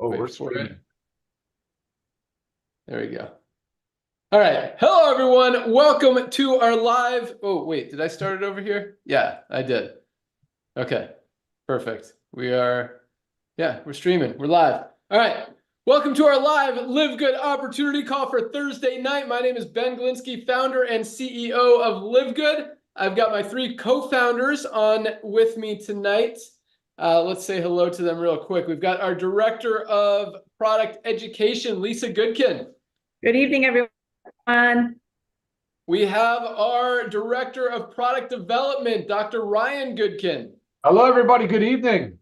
Oh, Wait we're for streaming. it. There we go. All right. Hello, everyone. Welcome to our live. Oh, wait, did I start it over here? Yeah, I did. Okay, perfect. We're streaming. We're live. All right. Welcome to our live LiveGood opportunity call for Thursday night. My name is Ben Glinsky, founder and CEO of LiveGood. I've got my three co-founders on with me tonight. Let's say hello to them real quick. We've got our director of product education, Lisa Goodkin. Good evening, everyone. We have our director of product development, Dr. Ryan Goodkin. Hello, everybody. Good evening.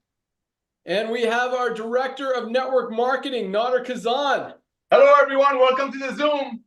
And we have our director of network marketing, Nader Kazan. Hello, everyone. Welcome to the Zoom.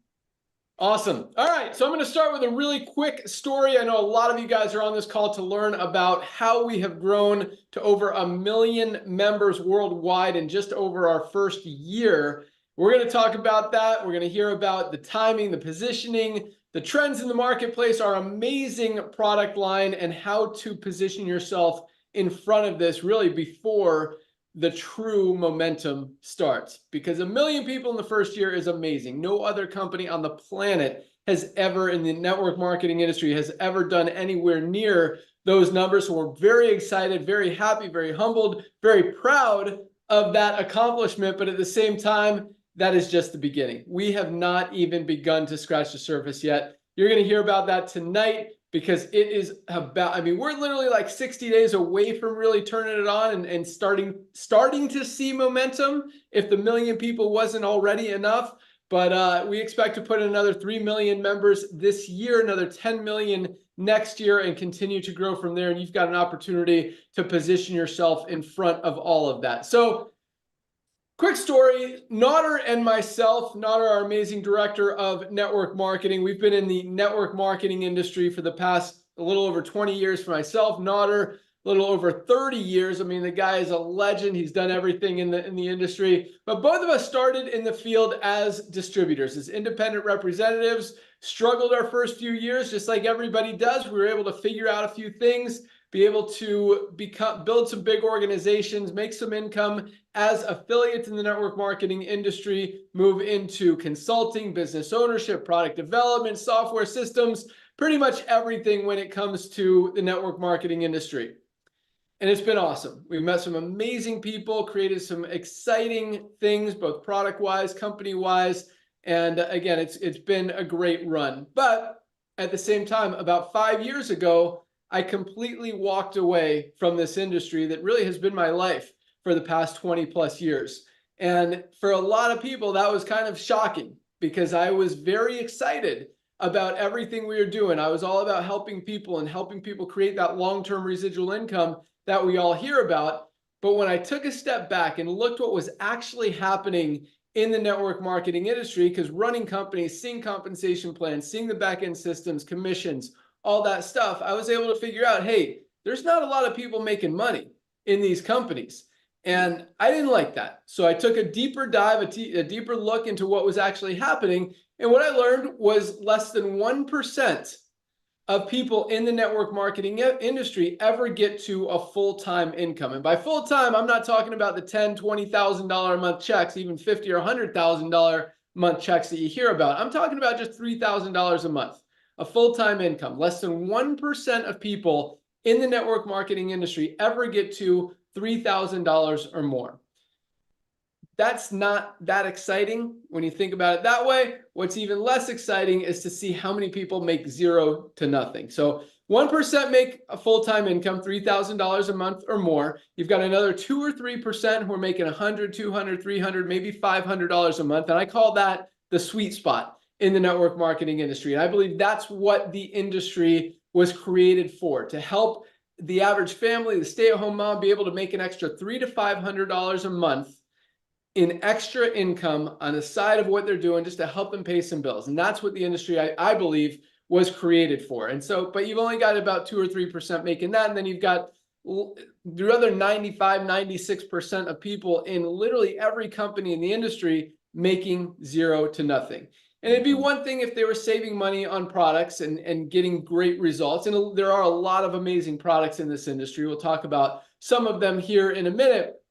Awesome. All right. So I'm going to start with a really quick story. I know a lot of you guys are on this call to learn about how we have grown to over 1 million members worldwide in just over our first year. We're going to talk about that. We're going to hear about the timing, the positioning, the trends in the marketplace, our amazing product line, and how to position yourself in front of this really before the true momentum starts. Because 1 million people in the first year is amazing. No other company on the planet has ever, in the network marketing industry, has ever done anywhere near those numbers. So we're very excited, very happy, very humbled, very proud of that accomplishment. But at the same time, that is just the beginning. We have not even begun to scratch the surface yet. You're going to hear about that tonight, because it is about, I mean, we're literally like 60 days away from really turning it on and starting to see momentum, if the 1 million people wasn't already enough. But we expect to put in another 3 million members this year, another 10 million next year, and continue to grow from there. And you've got an opportunity to position yourself in front of all of that. So quick story, Nader and myself, Nader, our amazing director of network marketing. We've been in the network marketing industry for the past a little over 20 years for myself. Nader, a little over 30 years. I mean, the guy is a legend. He's done everything in the industry. But both of us started in the field as distributors, as independent representatives, struggled our first few years, just like everybody does. We were able to figure out a few things, be able to build some big organizations, make some income as affiliates in the network marketing industry, move into consulting, business ownership, product development, software systems, pretty much everything when it comes to the network marketing industry. And it's been awesome. We've met some amazing people, created some exciting things, both product-wise, company-wise. And again, it's been a great run. But at the same time, about 5 years ago, I completely walked away from this industry that really has been my life for the past 20 plus years. And for a lot of people, that was kind of shocking, because I was very excited about everything we were doing. I was all about helping people and helping people create that long-term residual income that we all hear about. But when I took a step back and looked what was actually happening in the network marketing industry, because running companies, seeing compensation plans, seeing the back-end systems, commissions, all that stuff, I was able to figure out, hey, there's not a lot of people making money in these companies. And I didn't like that. So I took a deeper dive, a deeper look into what was actually happening. And what I learned was less than 1% of people in the network marketing industry ever get to a full-time income. And by full-time, I'm not talking about the $10,000, $20,000 a month checks, even $50,000 or $100,000 a month checks that you hear about. I'm talking about just $3,000 a month. A full-time income. Less than 1% of people in the network marketing industry ever get to $3,000 or more. That's not that exciting when you think about it that way. What's even less exciting is to see how many people make zero to nothing. So 1% make a full-time income, $3,000 a month or more. You've got another 2 or 3% who are making $100, $200, $300, maybe $500 a month. And I call that the sweet spot in the network marketing industry. And I believe that's what the industry was created for, to help the average family, the stay-at-home mom, be able to make an extra $300 to $500 a month in extra income on the side of what they're doing, just to help them pay some bills. And that's what the industry, I believe, was created for. And so, but you've only got about 2 or 3% making that. And then you've got the other 95, 96% of people in literally every company in the industry making zero to nothing. And it'd be one thing if they were saving money on products and getting great results. And there are a lot of amazing products in this industry. We'll talk about some of them here in a minute.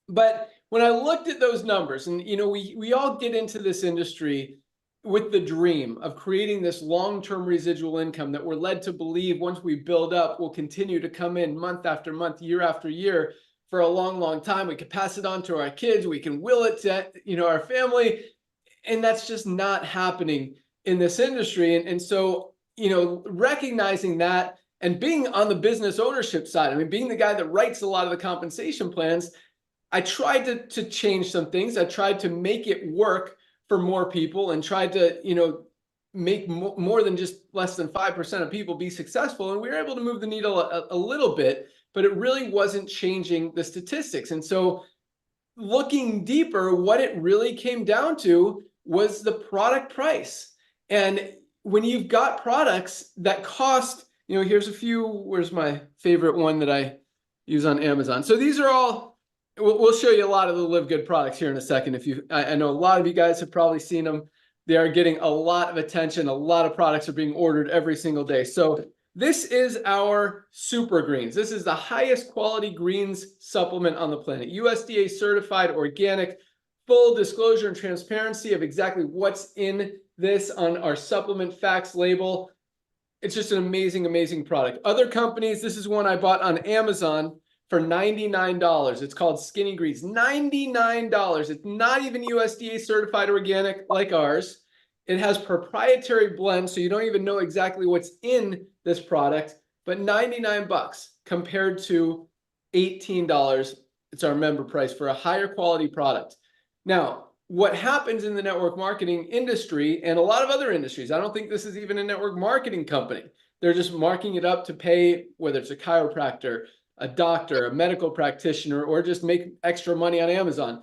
But when I looked at those numbers, and we all get into this industry with the dream of creating this long-term residual income that we're led to believe once we build up will continue to come in month after month, year after year for a long, long time. We can pass it on to our kids. We can will it to our family. And that's just not happening in this industry. And so, recognizing that and being on the business ownership side, I mean, being the guy that writes a lot of the compensation plans, I tried to change some things. I tried to make it work for more people and tried to, make more than just less than 5% of people be successful. And we were able to move the needle a little bit, but it really wasn't changing the statistics. And so looking deeper, what it really came down to was the product price. And when you've got products that cost, here's a few, where's my favorite one that I use on Amazon. So these are all, we'll show you a lot of the LiveGood products here in a second. I know a lot of you guys have probably seen them. They are getting a lot of attention. A lot of products are being ordered every single day. So this is our Super Greens. This is the highest quality greens supplement on the planet. USDA certified, organic, full disclosure and transparency of exactly what's in this on our supplement facts label. It's just an amazing, amazing product. Other companies, this is one I bought on Amazon for $99. It's called Skinny Greens. $99. It's not even USDA certified organic like ours. It has proprietary blends, so you don't even know exactly what's in this product, but 99 bucks compared to $18. It's our member price for a higher quality product. Now, what happens in the network marketing industry and a lot of other industries, I don't think this is even a network marketing company. They're just marking it up to pay, whether it's a chiropractor, a doctor, a medical practitioner, or just make extra money on Amazon.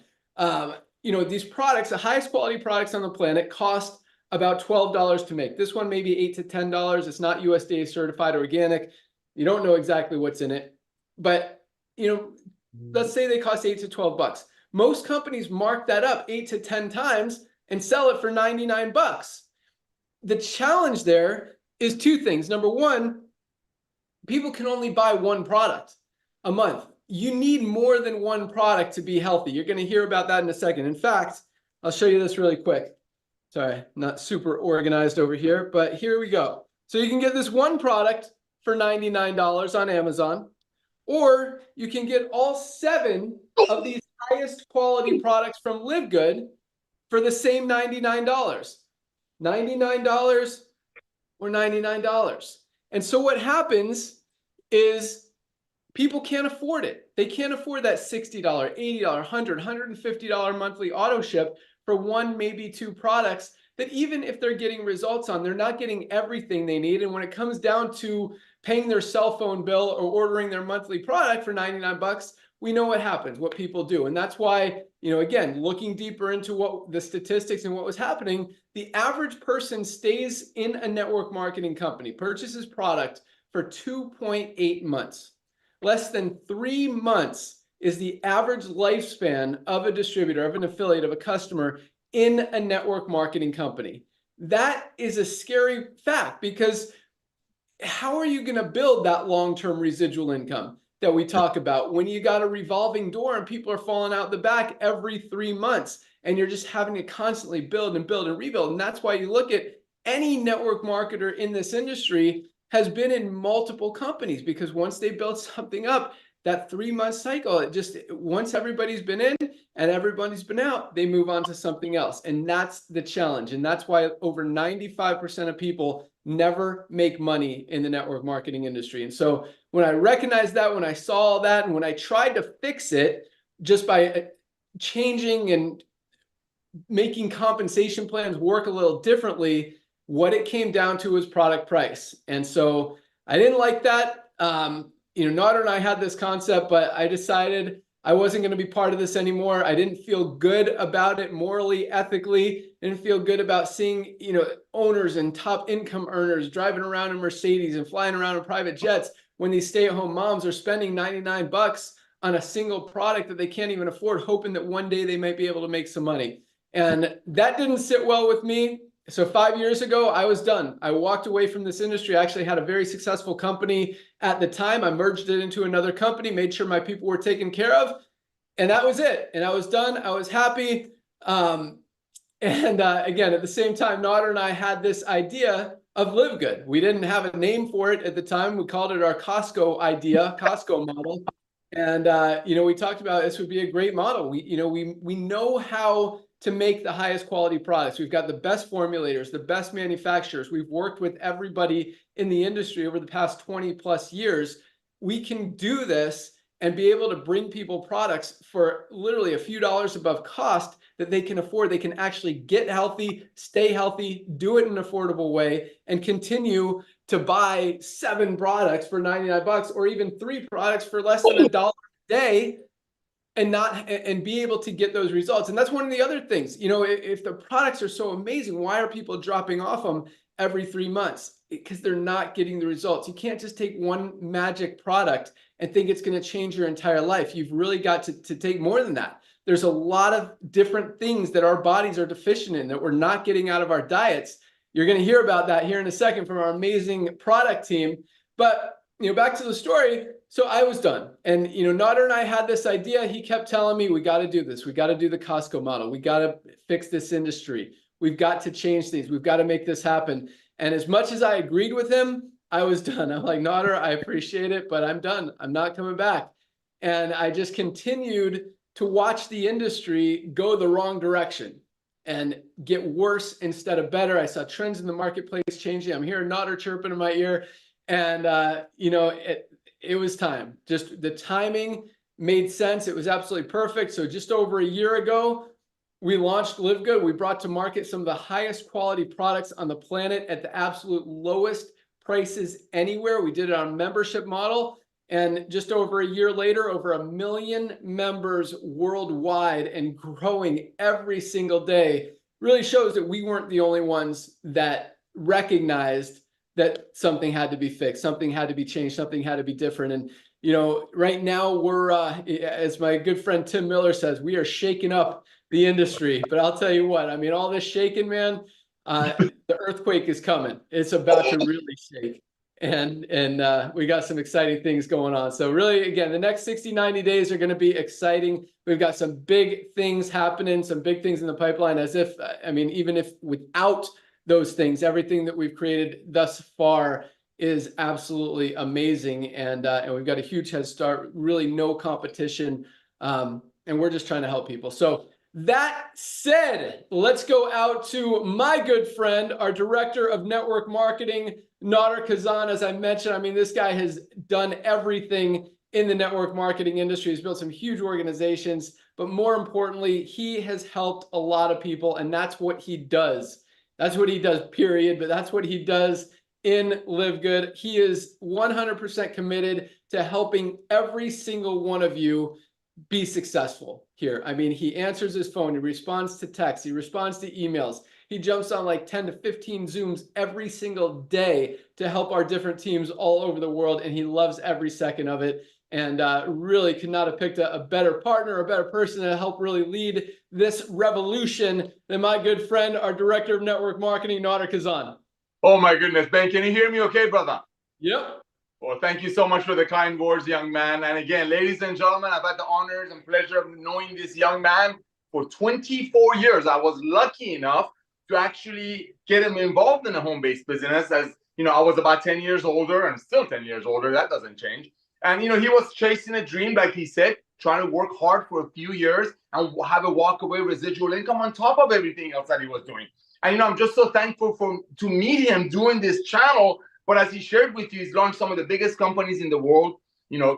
These products, the highest quality products on the planet, cost about $12 to make. This one maybe $8 to $10. It's not USDA certified organic. You don't know exactly what's in it, but let's say they cost $8 to $12. Most companies mark that up 8 to 10 times and sell it for 99 bucks. The challenge there is two things. Number one, people can only buy one product a month. You need more than one product to be healthy. You're going to hear about that in a second. In fact, I'll show you this really quick. Sorry, not super organized over here, but here we go. So you can get this one product for $99 on Amazon, or you can get all 7 of these highest quality products from LiveGood for the same $99. $99 or $99. And so what happens is people can't afford it. They can't afford that $60, $80, $100, $150 monthly auto ship for one, maybe 2 products that even if they're getting results on, they're not getting everything they need. And when it comes down to paying their cell phone bill or ordering their monthly product for 99 bucks, we know what happens, what people do. And that's why, again, looking deeper into what the statistics and what was happening, the average person stays in a network marketing company, purchases product for 2.8 months. Less than 3 months is the average lifespan of a distributor, of an affiliate, of a customer in a network marketing company. That is a scary fact, because how are you going to build that long-term residual income that we talk about when you got a revolving door and people are falling out the back every 3 months and you're just having to constantly build and build and rebuild? And that's why you look at any network marketer in this industry has been in multiple companies, because once they build something up, that 3-month cycle, once everybody's been in and everybody's been out, they move on to something else. And that's the challenge. And that's why over 95% of people never make money in the network marketing industry. And so when I recognized that, when I saw all that, and when I tried to fix it just by changing and making compensation plans work a little differently, what it came down to was product price. And so I didn't like that. Nader and I had this concept, but I decided I wasn't going to be part of this anymore. I didn't feel good about it morally, ethically. Didn't feel good about seeing, owners and top income earners driving around in Mercedes and flying around in private jets when these stay-at-home moms are spending 99 bucks on a single product that they can't even afford, hoping that one day they might be able to make some money. And that didn't sit well with me. So 5 years ago, I was done. I walked away from this industry. I actually had a very successful company at the time. I merged it into another company, made sure my people were taken care of. And that was it. And I was done. I was happy. Again, at the same time, Nader and I had this idea of LiveGood. We didn't have a name for it at the time. We called it our Costco idea, Costco model. And, we talked about this would be a great model. We know how to make the highest quality products. We've got the best formulators, the best manufacturers. We've worked with everybody in the industry over the past 20 plus years. We can do this and be able to bring people products for literally a few dollars above cost that they can afford. They can actually get healthy, stay healthy, do it in an affordable way, and continue to buy 7 products for 99 bucks or even 3 products for less than $1 a day and be able to get those results. And that's one of the other things. If the products are so amazing, why are people dropping off them every 3 months? Because they're not getting the results. You can't just take one magic product and think it's going to change your entire life. You've really got to take more than that. There's a lot of different things that our bodies are deficient in that we're not getting out of our diets. You're going to hear about that here in a second from our amazing product team. But back to the story. So I was done. And Nader and I had this idea. He kept telling me, we got to do this. We got to do the Costco model. We got to fix this industry. We've got to change things. We've got to make this happen. And as much as I agreed with him, I was done. I'm like, Nader, I appreciate it, but I'm done. I'm not coming back. And I just continued to watch the industry go the wrong direction and get worse instead of better. I saw trends in the marketplace changing. I'm hearing Nader chirping in my ear. And, it was time. Just the timing made sense. It was absolutely perfect. So just over a year ago, we launched LiveGood. We brought to market some of the highest quality products on the planet at the absolute lowest prices anywhere. We did it on a membership model. And just over a year later, over 1 million members worldwide and growing every single day really shows that we weren't the only ones that recognized that something had to be fixed, something had to be changed, something had to be different. And, right now we're, as my good friend Tim Miller says, we are shaking up the industry. But I'll tell you what, all this shaking, man, the earthquake is coming. It's about to really shake. And we got some exciting things going on. So really, again, the next 60, 90 days are going to be exciting. We've got some big things happening, some big things in the pipeline, even if without those things, everything that we've created thus far is absolutely amazing. And we've got a huge head start, really no competition. And we're just trying to help people. So that said, let's go out to my good friend, our director of network marketing, Nader Kazan. As I mentioned, this guy has done everything in the network marketing industry. He's built some huge organizations, but more importantly, he has helped a lot of people, and that's what he does. That's what he does, period. But that's what he does in LiveGood. He is 100% committed to helping every single one of you be successful here. He answers his phone, he responds to texts, he responds to emails. He jumps on like 10 to 15 Zooms every single day to help our different teams all over the world. And he loves every second of it. And really could not have picked a better partner, a better person to help really lead this revolution than my good friend, our director of network marketing, Nader Kazan. Oh my goodness, Ben, can you hear me okay, brother? Yep. Well, thank you so much for the kind words, young man. And again, ladies and gentlemen, I've had the honors and pleasure of knowing this young man for 24 years. I was lucky enough to actually get him involved in a home-based business. As I was about 10 years older and still 10 years older. That doesn't change. And, he was chasing a dream, like he said, trying to work hard for a few years and have a walk-away residual income on top of everything else that he was doing. And, I'm just so thankful to meet him doing this channel. But as he shared with you, he's launched some of the biggest companies in the world,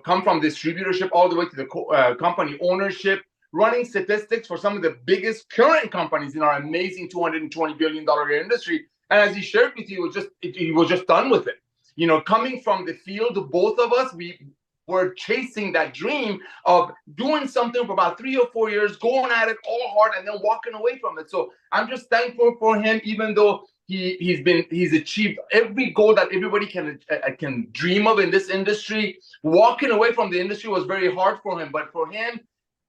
come from distributorship all the way to the company ownership, running statistics for some of the biggest current companies in our amazing $220 billion industry. And as he shared with you, he was just done with it. Coming from the field, both of us, we were chasing that dream of doing something for about 3 or 4 years, going at it all hard, and then walking away from it. So I'm just thankful for him, even though he's achieved every goal that everybody can dream of in this industry. Walking away from the industry was very hard for him, but for him,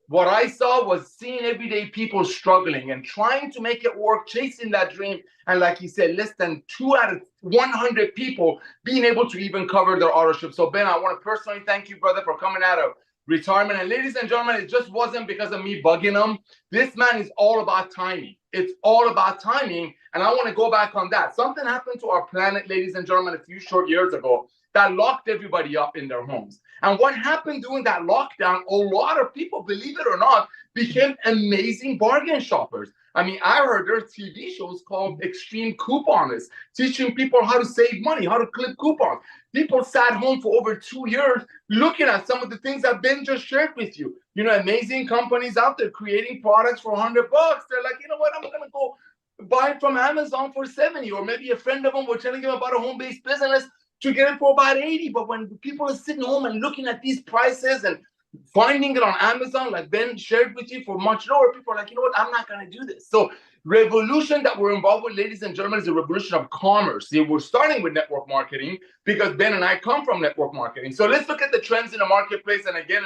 what I saw was seeing everyday people struggling and trying to make it work, chasing that dream. And like he said, less than 2 out of 100 people being able to even cover their authorship. So Ben, I want to personally thank you, brother, for coming out of retirement. And ladies and gentlemen, it just wasn't because of me bugging him. This man is all about timing. It's all about timing. And I want to go back on that. Something happened to our planet, ladies and gentlemen, a few short years ago that locked everybody up in their homes. And what happened during that lockdown, a lot of people, believe it or not, became amazing bargain shoppers. I mean, I heard there are TV shows called Extreme Couponists, teaching people how to save money, how to clip coupons. People sat home for over 2 years looking at some of the things that Ben just shared with you. You know, amazing companies out there creating products for $100. They're like, you know what, I'm going to go buy it from Amazon for 70. Or maybe a friend of them was telling him about a home-based business to get it for about 80. But when people are sitting home and looking at these prices and finding it on Amazon, like Ben shared with you, for much lower, people are like, you know what, I'm not going to do this. So revolution that we're involved with, ladies and gentlemen, is a revolution of commerce. See, we're starting with network marketing because Ben and I come from network marketing. So let's look at the trends in the marketplace. And again,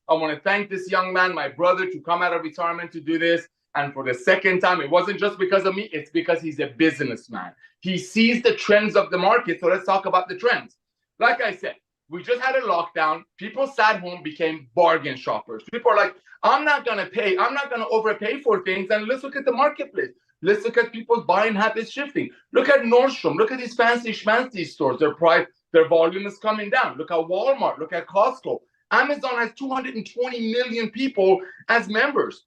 I want to thank this young man, my brother, to come out of retirement to do this. And for the second time, it wasn't just because of me, it's because he's a businessman. He sees the trends of the market. So let's talk about the trends. Like I said, we just had a lockdown. People sat home, became bargain shoppers. People are like, I'm not going to pay. I'm not going to overpay for things. And let's look at the marketplace. Let's look at people's buying habits shifting. Look at Nordstrom. Look at these fancy schmancy stores. Their volume is coming down. Look at Walmart. Look at Costco. Amazon has 220 million people as members.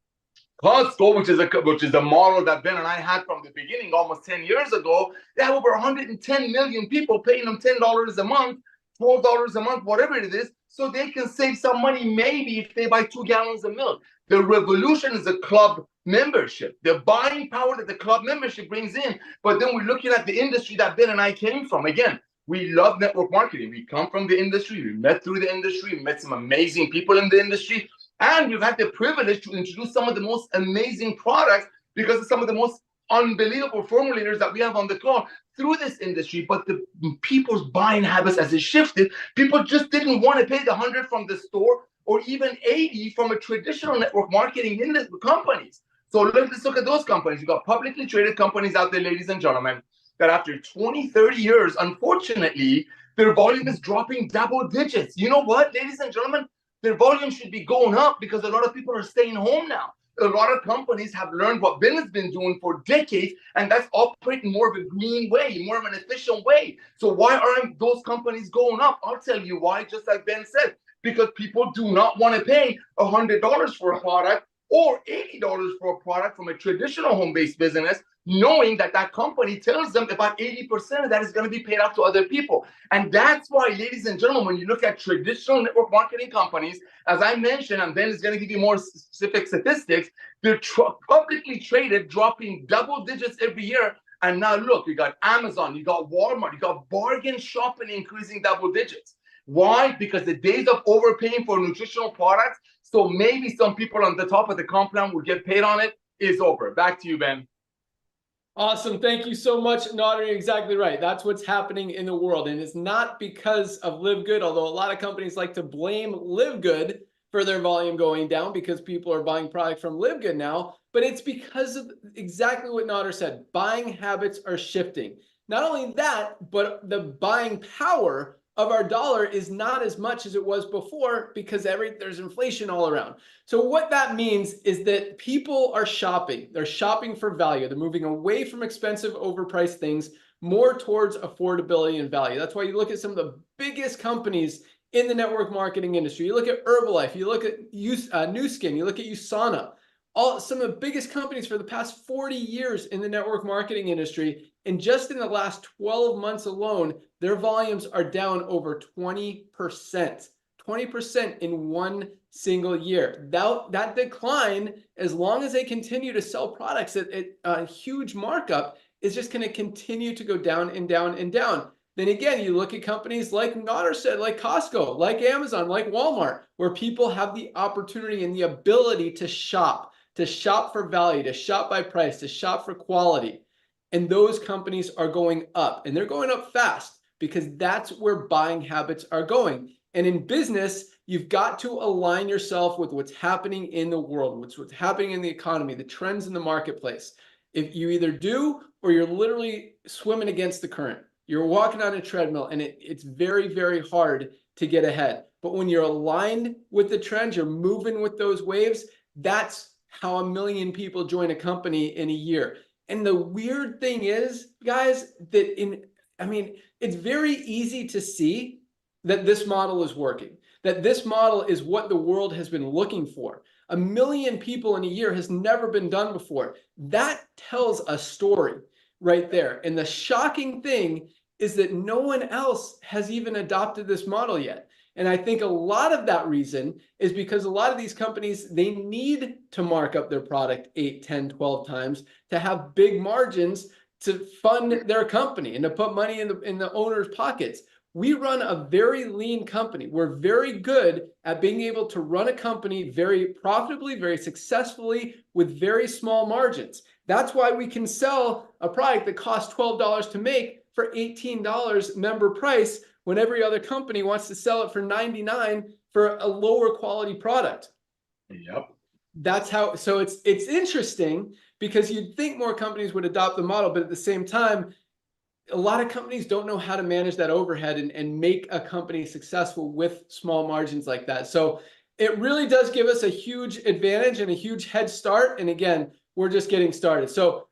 Costco, which is a model that Ben and I had from the beginning almost 10 years ago, they have over 110 million people paying them $10 a month, $12 a month, whatever it is, so they can save some money maybe if they buy 2 gallons of milk. The revolution is a club membership, the buying power that the club membership brings in. But then we're looking at the industry that Ben and I came from. Again, we love network marketing. We come from the industry. We met through the industry. We met some amazing people in the industry. And we've had the privilege to introduce some of the most amazing products because of some of the most unbelievable formulators that we have on the call through this industry. But the people's buying habits, as it shifted, people just didn't want to pay the 100 from the store or even 80 from a traditional network marketing in the companies. So let's look at those companies. You've got publicly traded companies out there, ladies and gentlemen, that after 20, 30 years, unfortunately, their volume is dropping double digits. You know what, ladies and gentlemen? Their volume should be going up because a lot of people are staying home now. A lot of companies have learned what Ben has been doing for decades, and that's operating more of a green way, more of an efficient way. So why aren't those companies going up? I'll tell you why, just like Ben said, because people do not want to pay $100 for a product or $80 for a product from a traditional home-based business, knowing that that company tells them about 80% of that is going to be paid out to other people. And that's why, ladies and gentlemen, when you look at traditional network marketing companies, as I mentioned, and Ben is going to give you more specific statistics, they're publicly traded, dropping double digits every year. And now look, you got Amazon, you got Walmart, you got bargain shopping increasing double digits. Why? Because the days of overpaying for nutritional products, so maybe some people on the top of the compound will get paid on it, is over. Back to you, Ben. Awesome. Thank you so much, Nader. You're exactly right. That's what's happening in the world. And it's not because of LiveGood, although a lot of companies like to blame LiveGood for their volume going down because people are buying product from LiveGood now. But it's because of exactly what Nader said. Buying habits are shifting. Not only that, but the buying power of our dollar is not as much as it was before because there's inflation all around. So what that means is that people are shopping. They're shopping for value. They're moving away from expensive, overpriced things more towards affordability and value. That's why you look at some of the biggest companies in the network marketing industry. You look at Herbalife, you look at Nu Skin, you look at USANA, some of the biggest companies for the past 40 years in the network marketing industry. And just in the last 12 months alone, their volumes are down over 20%. 20% in one single year. That decline, as long as they continue to sell products at a huge markup, is just going to continue to go down and down and down. Then again, you look at companies like Nader said, like Costco, like Amazon, like Walmart, where people have the opportunity and the ability to shop for value, to shop by price, to shop for quality. And those companies are going up, and they're going up fast because that's where buying habits are going. And in business, you've got to align yourself with what's happening in the world, what's happening in the economy, the trends in the marketplace. If you either do, or you're literally swimming against the current. You're walking on a treadmill, and it's very, very hard to get ahead. But when you're aligned with the trends, you're moving with those waves, that's how 1 million people join a company in a year. And the weird thing is, guys, that it's very easy to see that this model is working, that this model is what the world has been looking for. 1 million people in a year has never been done before. That tells a story right there. And the shocking thing is that no one else has even adopted this model yet. And I think a lot of that reason is because a lot of these companies, they need to mark up their product 8, 10, 12 times to have big margins to fund their company and to put money in the owner's pockets. We run a very lean company. We're very good at being able to run a company very profitably, very successfully with very small margins. That's why we can sell a product that costs $12 to make for $18 member price when every other company wants to sell it for $99 for a lower quality product. Yep. That's how, so it's interesting because you'd think more companies would adopt the model, but at the same time, a lot of companies don't know how to manage that overhead and make a company successful with small margins like that. So it really does give us a huge advantage and a huge head start. And again, we're just getting started. So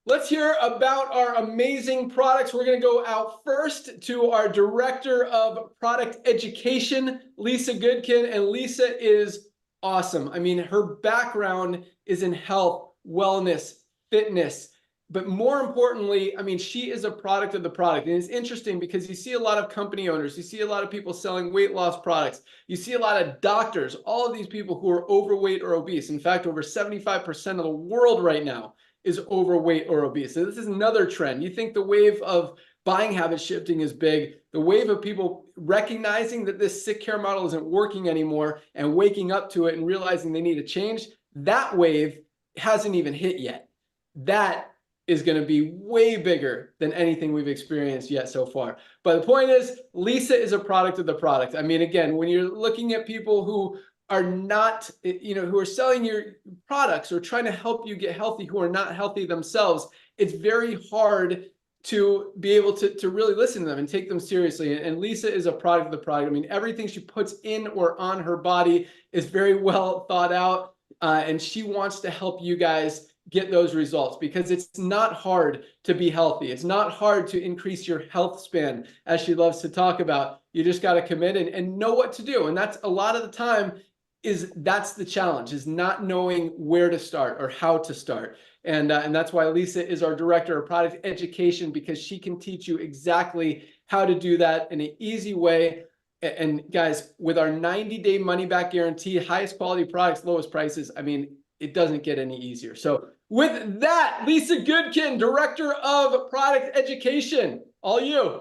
let's hear about our amazing products. We're going to go out first to our Director of Product Education, Lisa Goodkin. And Lisa is awesome. I mean, her background is in health, wellness, fitness. But more importantly, I mean, she is a product of the product. And it's interesting because you see a lot of company owners, you see a lot of people selling weight loss products, you see a lot of doctors, all of these people who are overweight or obese. In fact, over 75% of the world right now is overweight or obese. So this is another trend. You think the wave of buying habit shifting is big, the wave of people recognizing that this sick care model isn't working anymore and waking up to it and realizing they need to change, that wave hasn't even hit yet. That is going to be way bigger than anything we've experienced yet so far. But the point is, Lisa is a product of the product. I mean, again, when you're looking at people who are not, who are selling your products or trying to help you get healthy, who are not healthy themselves, it's very hard to be able to really listen to them and take them seriously. And Lisa is a product of the product. I mean, everything she puts in or on her body is very well thought out. And she wants to help you guys get those results because it's not hard to be healthy. It's not hard to increase your health span, as she loves to talk about. You just got to commit and know what to do. And that's a lot of the time that's the challenge, is not knowing where to start or how to start. And that's why Lisa is our Director of Product Education, because she can teach you exactly how to do that in an easy way. And guys, with our 90-day money-back guarantee, highest quality products, lowest prices, I mean, it doesn't get any easier. So with that, Lisa Goodkin, Director of Product Education, all you.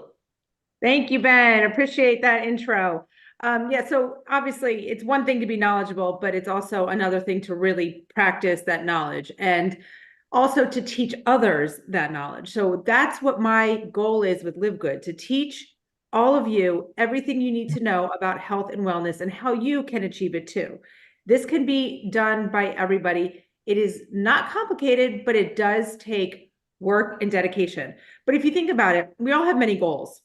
Thank you, Ben. Appreciate that intro. So obviously it's one thing to be knowledgeable, but it's also another thing to really practice that knowledge and also to teach others that knowledge. So that's what my goal is with LiveGood, to teach all of you everything you need to know about health and wellness and how you can achieve it too. This can be done by everybody. It is not complicated, but it does take work and dedication. But if you think about it, we all have many goals.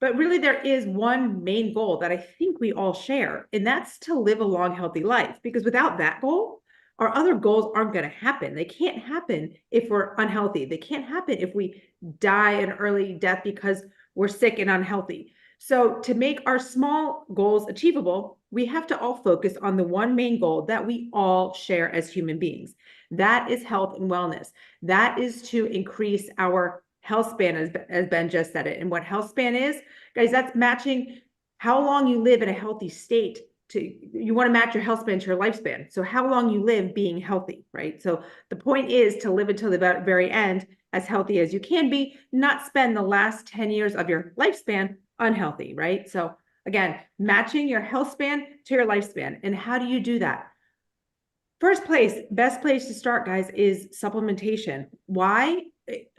But really, there is one main goal that I think we all share, and that's to live a long, healthy life. Because without that goal, our other goals aren't going to happen. They can't happen if we're unhealthy. They can't happen if we die an early death because we're sick and unhealthy. So to make our small goals achievable, we have to all focus on the one main goal that we all share as human beings. That is health and wellness. That is to increase our health span, as Ben just said it. And what health span is, guys, that's matching how long you live in a healthy state. You want to match your health span to your lifespan. So how long you live being healthy, right? So the point is to live until the very end as healthy as you can be, not spend the last 10 years of your lifespan unhealthy, right? So again, matching your health span to your lifespan. And how do you do that? Best place to start, guys, is supplementation. Why?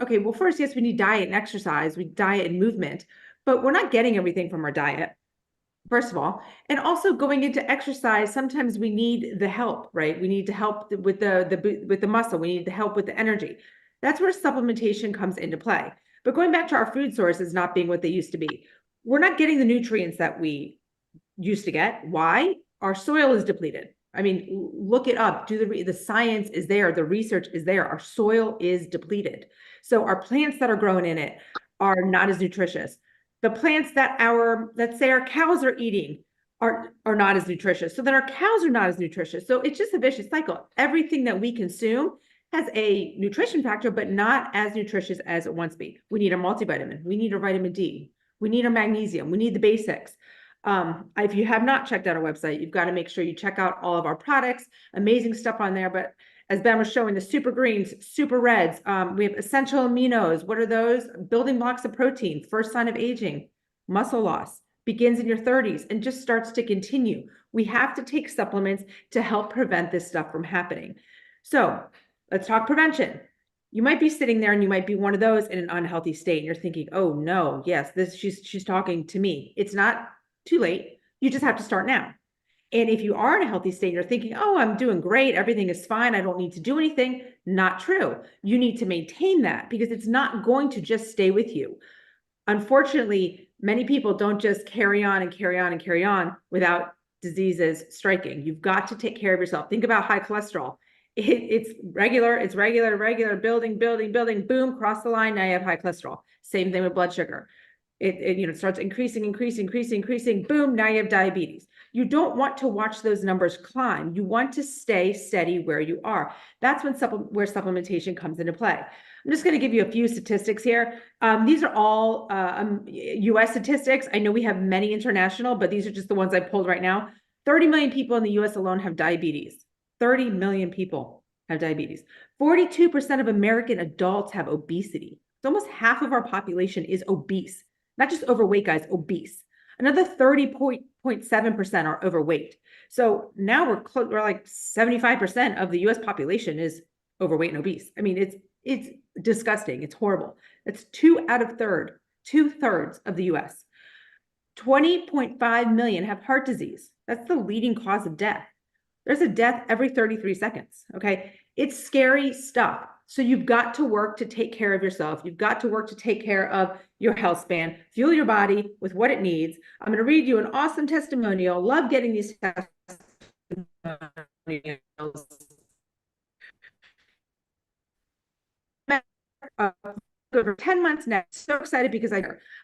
Okay, well, first, yes, we need diet and exercise, we diet and movement, but we're not getting everything from our diet, first of all. And also going into exercise, sometimes we need the help, right? We need to help with the muscle. We need the help with the energy. That's where supplementation comes into play. But going back to our food sources not being what they used to be, we're not getting the nutrients that we used to get. Why? Our soil is depleted. I mean, look it up. The science is there. The research is there. Our soil is depleted. So our plants that are growing in it are not as nutritious. The plants that let's say our cows are eating are not as nutritious. So then our cows are not as nutritious. So it's just a vicious cycle. Everything that we consume has a nutrition factor, but not as nutritious as it once be. We need a multivitamin. We need a vitamin D. We need a magnesium. We need the basics. If you have not checked out our website, you've got to make sure you check out all of our products. Amazing stuff on there. But as Ben was showing, the super greens, super reds, we have essential aminos. What are those? Building blocks of protein, first sign of aging, muscle loss, begins in your 30s and just starts to continue. We have to take supplements to help prevent this stuff from happening. So let's talk prevention. You might be sitting there and you might be one of those in an unhealthy state. And you're thinking, oh no, yes, she's talking to me. It's not too late. You just have to start now. And if you are in a healthy state, you're thinking, oh, I'm doing great. Everything is fine. I don't need to do anything. Not true. You need to maintain that because it's not going to just stay with you. Unfortunately, many people don't just carry on and carry on and carry on without diseases striking. You've got to take care of yourself. Think about high cholesterol. It's regular, building, boom, cross the line. Now you have high cholesterol. Same thing with blood sugar. It starts increasing, boom, now you have diabetes. You don't want to watch those numbers climb. You want to stay steady where you are. That's where supplementation comes into play. I'm just going to give you a few statistics here. These are all US statistics. I know we have many international, but these are just the ones I pulled right now. 30 million people in the US alone have diabetes. 30 million people have diabetes. 42% of American adults have obesity. So almost half of our population is obese. Not just overweight, guys, obese. Another 30.7% are overweight. So now we're like 75% of the US population is overweight and obese. I mean, it's disgusting. It's horrible. That's 2/3 of the US. 20.5 million have heart disease. That's the leading cause of death. There's a death every 33 seconds, okay? It's scary stuff. So you've got to work to take care of yourself. You've got to work to take care of your health span, fuel your body with what it needs. I'm going to read you an awesome testimonial. Love getting these testimonials. Over 10 months now. So excited because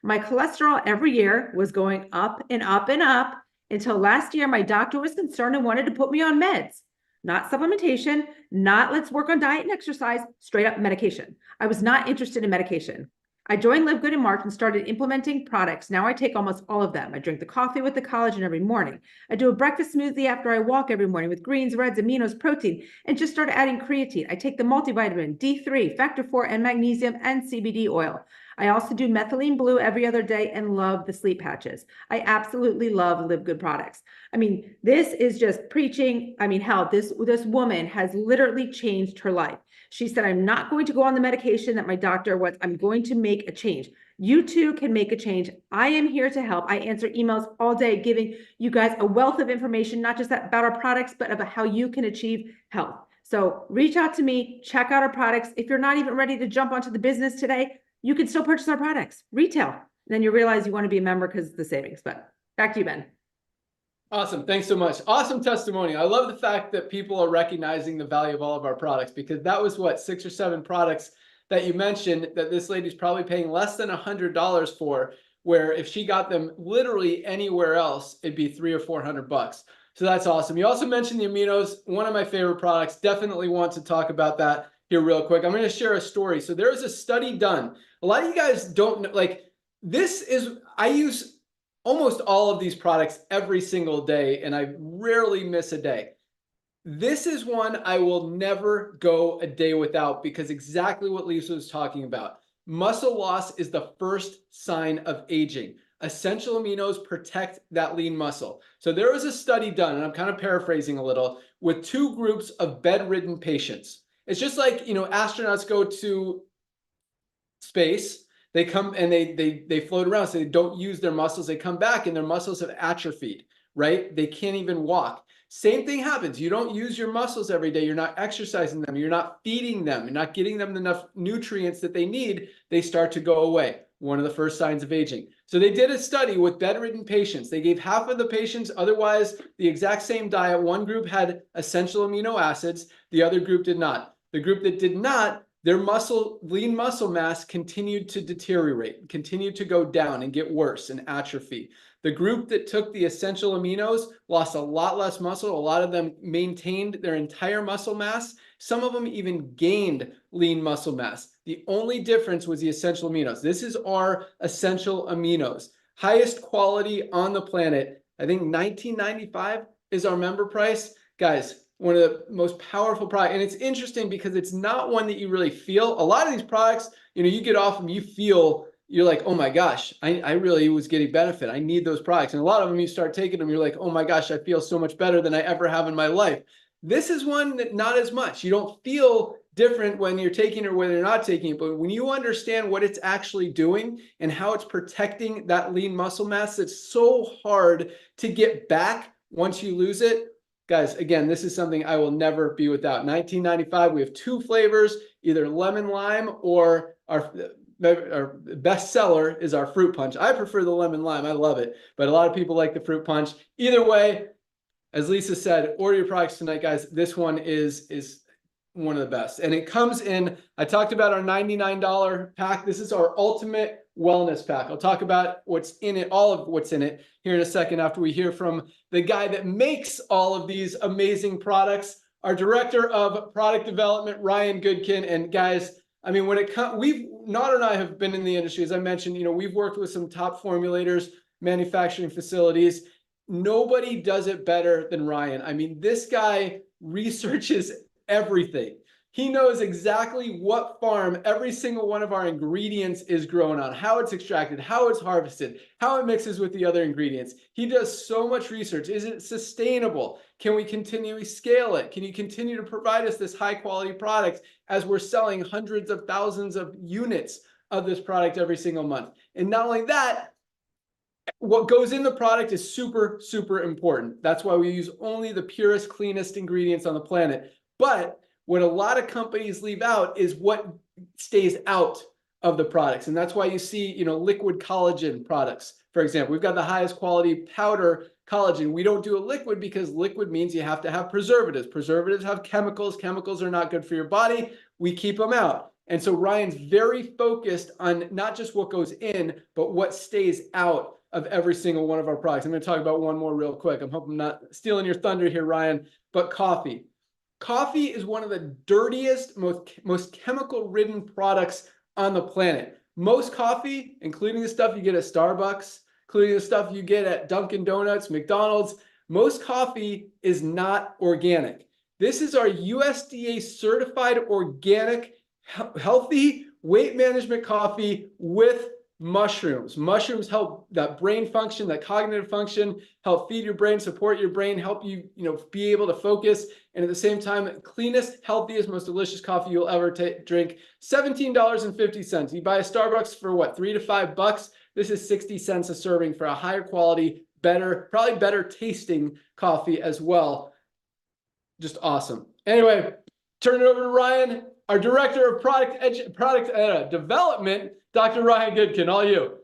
my cholesterol every year was going up and up and up until last year my doctor was concerned and wanted to put me on meds. Not supplementation, not let's work on diet and exercise, straight up medication. I was not interested in medication. I joined LiveGood in March and started implementing products. Now I take almost all of them. I drink the coffee with the collagen every morning. I do a breakfast smoothie after I walk every morning with greens, reds, aminos, protein, and just started adding creatine. I take the multivitamin, D3, factor 4, and magnesium and CBD oil. I also do methylene blue every other day and love the sleep patches. I absolutely love LiveGood products. I mean, this is just preaching. I mean, hell, this woman has literally changed her life. She said, I'm not going to go on the medication that my doctor wants. I'm going to make a change. You too can make a change. I am here to help. I answer emails all day, giving you guys a wealth of information, not just about our products, but about how you can achieve health. So reach out to me, check out our products. If you're not even ready to jump onto the business today, you can still purchase our products, retail. Then you realize you want to be a member because of the savings. But back to you, Ben. Awesome. Thanks so much. Awesome testimony. I love the fact that people are recognizing the value of all of our products, because that was what, 6 or 7 products that you mentioned that this lady's probably paying less than $100 for, where if she got them literally anywhere else, it'd be $300 or $400. So that's awesome. You also mentioned the aminos, one of my favorite products. Definitely want to talk about that here real quick. I'm going to share a story. So there was a study done. A lot of you guys don't know, like I use almost all of these products every single day, and I rarely miss a day. This is one I will never go a day without, because exactly what Lisa was talking about. Muscle loss is the first sign of aging. Essential aminos protect that lean muscle. So there was a study done, and I'm kind of paraphrasing a little, with 2 groups of bedridden patients. It's just like, astronauts go to space. They come and they float around, so they don't use their muscles. They come back and their muscles have atrophied, right? They can't even walk. Same thing happens. You don't use your muscles every day. You're not exercising them. You're not feeding them. You're not getting them enough nutrients that they need. They start to go away. one of the first signs of aging. So they did a study with bedridden patients. They gave half of the patients otherwise the exact same diet. One group had essential amino acids, the other group did not. The group that did not, their lean muscle mass continued to deteriorate, continued to go down and get worse and atrophy. The group that took the essential aminos lost a lot less muscle. A lot of them maintained their entire muscle mass. Some of them even gained lean muscle mass. The only difference was the essential aminos. This is our essential aminos. Highest quality on the planet. I think $19.95 is our member price. Guys, one of the most powerful products. And it's interesting because it's not one that you really feel. A lot of these products, you get off them, you feel, you're like, oh my gosh, I really was getting benefit. I need those products. And a lot of them, you start taking them, you're like, oh my gosh, I feel so much better than I ever have in my life. This is one that not as much. You don't feel different when you're taking it or when you're not taking it. But when you understand what it's actually doing and how it's protecting that lean muscle mass, that's so hard to get back once you lose it. Guys, again, this is something I will never be without. $19.95. We have 2 flavors, either lemon lime or our best seller is our fruit punch. I prefer the lemon lime. I love it. But a lot of people like the fruit punch. Either way, as Lisa said, order your products tonight, guys. This one is one of the best. And it comes in, I talked about our $99 pack. This is our ultimate wellness pack. I'll talk about what's in it, all of what's in it here in a second after we hear from the guy that makes all of these amazing products, our director of product development, Ryan Goodkin. And guys, I mean, when it comes, Nader and I have been in the industry, as I mentioned, we've worked with some top formulators, manufacturing facilities. Nobody does it better than Ryan. I mean, this guy researches everything. He knows exactly what farm every single one of our ingredients is grown on, how it's extracted, how it's harvested, how it mixes with the other ingredients. He does so much research. Is it sustainable? Can we continually scale it? Can you continue to provide us this high quality product as we're selling hundreds of thousands of units of this product every single month? And not only that, what goes in the product is super, super important. That's why we use only the purest, cleanest ingredients on the planet. But what a lot of companies leave out is what stays out of the products. And that's why you see, liquid collagen products. For example, we've got the highest quality powder collagen. We don't do a liquid because liquid means you have to have preservatives. Preservatives have chemicals. Chemicals are not good for your body. We keep them out. And so Ryan's very focused on not just what goes in, but what stays out of every single one of our products. I'm going to talk about one more real quick. I'm hoping I'm not stealing your thunder here, Ryan, but coffee. Coffee is one of the dirtiest, most chemical-ridden products on the planet. Most coffee, including the stuff you get at Starbucks, including the stuff you get at Dunkin' Donuts, McDonald's, most coffee is not organic. This is our USDA certified organic, healthy weight management coffee with mushrooms. Mushrooms help that brain function, that cognitive function, help feed your brain, support your brain, help you, be able to focus. And at the same time, cleanest, healthiest, most delicious coffee you'll ever drink. $17.50. You buy a Starbucks for what, $3 to $5? This is 60 cents a serving for a higher quality, better, probably better tasting coffee as well. Just awesome. Anyway, turn it over to Ryan, our director of product development, Dr. Ryan Goodkin, all you.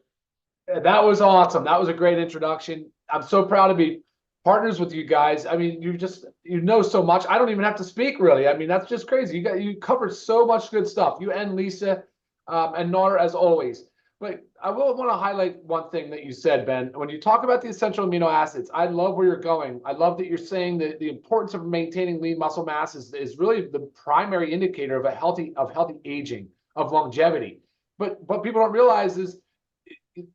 That was awesome. That was a great introduction. I'm so proud to be partners with you guys. I mean, you know so much. I don't even have to speak really. I mean, that's just crazy. You covered so much good stuff. You and Lisa and Nader as always. But I will want to highlight one thing that you said, Ben. When you talk about the essential amino acids, I love where you're going. I love that you're saying that the importance of maintaining lean muscle mass is really the primary indicator of healthy aging, of longevity. But what people don't realize is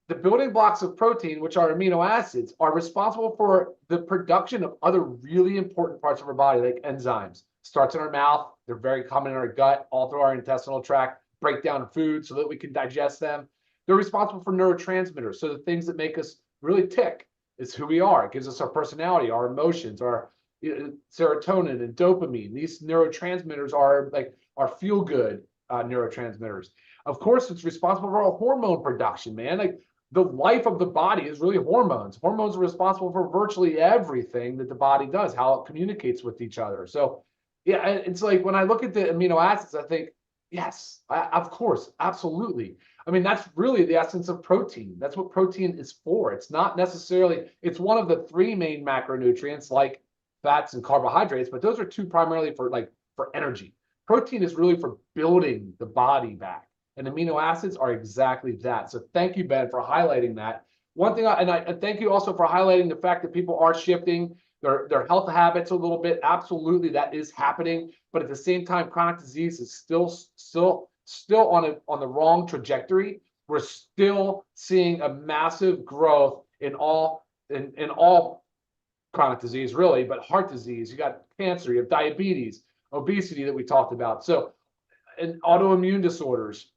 the building blocks of protein, which are amino acids, are responsible for the production of other really important parts of our body, like enzymes. Starts in our mouth. They're very common in our gut, all through our intestinal tract, break down food so that we can digest them. They're responsible for neurotransmitters. So the things that make us really tick is who we are. It gives us our personality, our emotions, our serotonin and dopamine. These neurotransmitters are like our feel-good neurotransmitters. Of course, it's responsible for our hormone production, man. Like the life of the body is really hormones. Hormones are responsible for virtually everything that the body does, how it communicates with each other. So yeah, it's like when I look at the amino acids, I think Yes, of course, absolutely. I mean, that's really the essence of protein. That's what protein is for. It's not necessarily, it's one of the three main macronutrients like fats and carbohydrates, but those are two primarily for energy. Protein is really for building the body back. And amino acids are exactly that. So thank you, Ben, for highlighting that. One thing, I thank you also for highlighting the fact that people are shifting their health habits a little bit. Absolutely, that is happening. But at the same time, chronic disease is still on the wrong trajectory. We're still seeing a massive growth in all chronic disease, really, but heart disease. You got cancer, you have diabetes, obesity that we talked about. So, and autoimmune disorders,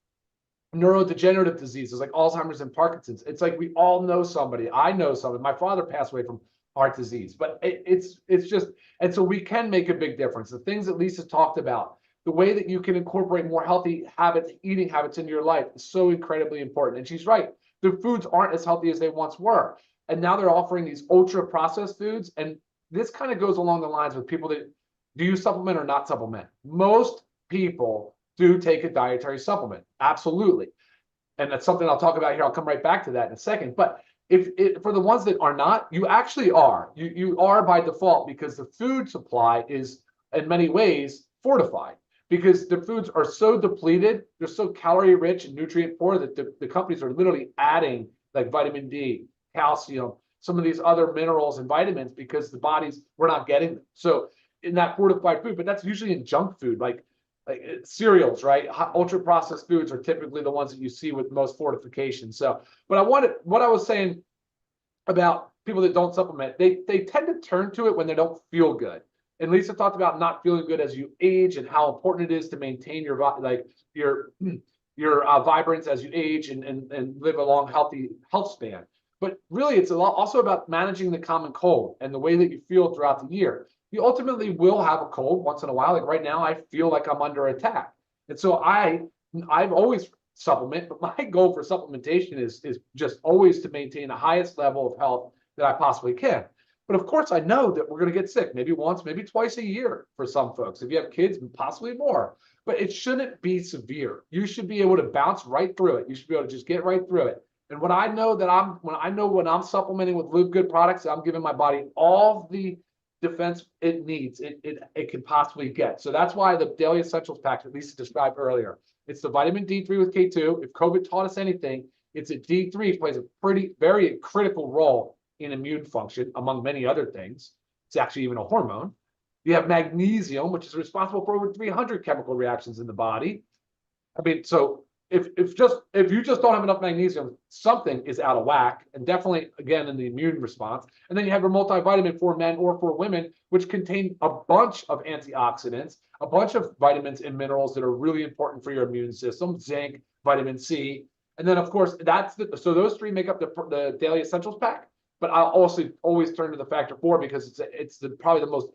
neurodegenerative diseases like Alzheimer's and Parkinson's. It's like we all know somebody. I know somebody. My father passed away from heart disease, but it's just, and so we can make a big difference. The things that Lisa talked about, the way that you can incorporate more healthy habits, eating habits into your life is so incredibly important. And she's right. The foods aren't as healthy as they once were. And now they're offering these ultra processed foods. And this kind of goes along the lines with people that, do you supplement or not supplement? Most people do take a dietary supplement. Absolutely. And that's something I'll talk about here. I'll come right back to that in a second. But if for the ones that are not, you actually are. You are by default, because the food supply is in many ways fortified, because the foods are so depleted, they're so calorie rich and nutrient poor that the companies are literally adding like vitamin D, calcium, some of these other minerals and vitamins, because the bodies, we're not getting them. So in that fortified food, but that's usually in junk food, like cereals, right? Ultra processed foods are typically the ones that you see with most fortification. So, but what I was saying about people that don't supplement, they tend to turn to it when they don't feel good. And Lisa talked about not feeling good as you age and how important it is to maintain your vibrance as you age and live a long, healthy health span. But really, it's also about managing the common cold and the way that you feel throughout the year. You ultimately will have a cold once in a while. Like right now, I feel like I'm under attack. And so I've always supplement, but my goal for supplementation is just always to maintain the highest level of health that I possibly can. But of course, I know that we're going to get sick, maybe once, maybe twice a year for some folks. If you have kids, possibly more. But it shouldn't be severe. You should be able to bounce right through it. You should be able to just get right through it. And when I know when I'm supplementing with LiveGood products, I'm giving my body all the defense it needs, it can possibly get. So that's why the Daily Essentials pack that Lisa described earlier, it's the vitamin D3 with K2. If COVID taught us anything, it's a D3 plays a very critical role in immune function, among many other things. It's actually even a hormone. You have magnesium, which is responsible for over 300 chemical reactions in the body. I mean, so if you just don't have enough magnesium, something is out of whack, and definitely again in the immune response. And then you have your multivitamin for men or for women, which contain a bunch of antioxidants, a bunch of vitamins and minerals that are really important for your immune system, zinc, vitamin C, and then of course so those three make up the Daily Essentials pack. But I'll also always turn to the Factor 4 because it's probably the most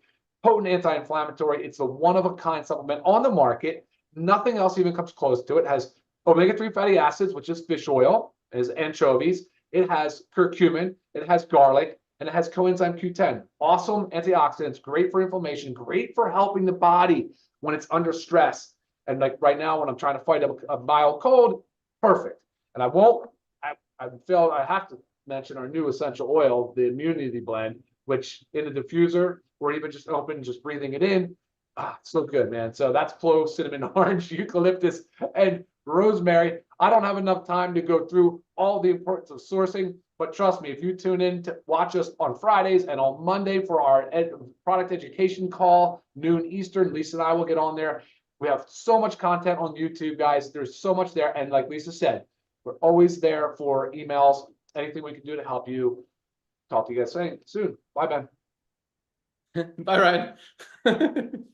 potent anti-inflammatory. It's the one-of-a-kind supplement on the market. Nothing else even comes close to it. It has omega-3 fatty acids, which is fish oil, is anchovies. It has curcumin, it has garlic, and it has coenzyme Q10. Awesome antioxidants, great for inflammation, great for helping the body when it's under stress. And like right now, when I'm trying to fight a mild cold, perfect. And I have to mention our new essential oil, the Immunity Blend, which in a diffuser or even just breathing it in, it's so good, man. So that's clove, cinnamon, orange, eucalyptus, and rosemary. I don't have enough time to go through all the importance of sourcing, but trust me, if you tune in to watch us on Fridays and on Monday for our product education call, noon Eastern, Lisa and I will get on there. We have so much content on YouTube, guys. There's so much there. And like Lisa said, we're always there for emails, anything we can do to help you. Talk to you guys soon. Bye, Ben. Bye, Ryan.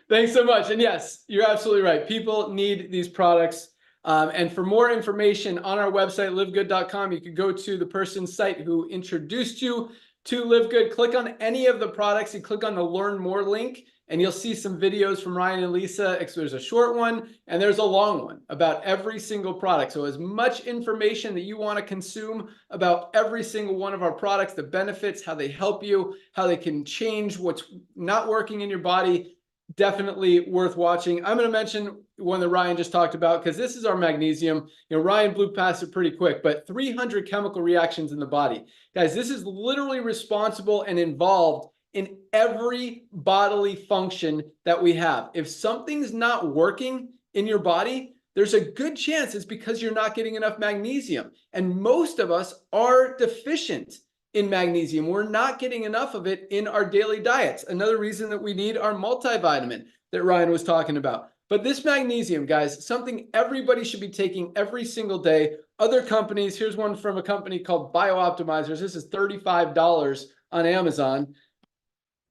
Thanks so much. And yes, you're absolutely right. People need these products. And for more information on our website, livegood.com, you can go to the person's site who introduced you to LiveGood. Click on any of the products and click on the Learn More link, and you'll see some videos from Ryan and Lisa. There's a short one and there's a long one about every single product. So as much information that you want to consume about every single one of our products, the benefits, how they help you, how they can change what's not working in your body, definitely worth watching. I'm going to mention one that Ryan just talked about because this is our magnesium. You know, Ryan blew past it pretty quick, but 300 chemical reactions in the body. Guys, this is literally responsible and involved in every bodily function that we have. If something's not working in your body, there's a good chance it's because you're not getting enough magnesium. And most of us are deficient in magnesium. We're not getting enough of it in our daily diets. Another reason that we need our multivitamin that Ryan was talking about. But this magnesium, guys, something everybody should be taking every single day. Other companies, here's one from a company called BioOptimizers. This is $35 on Amazon.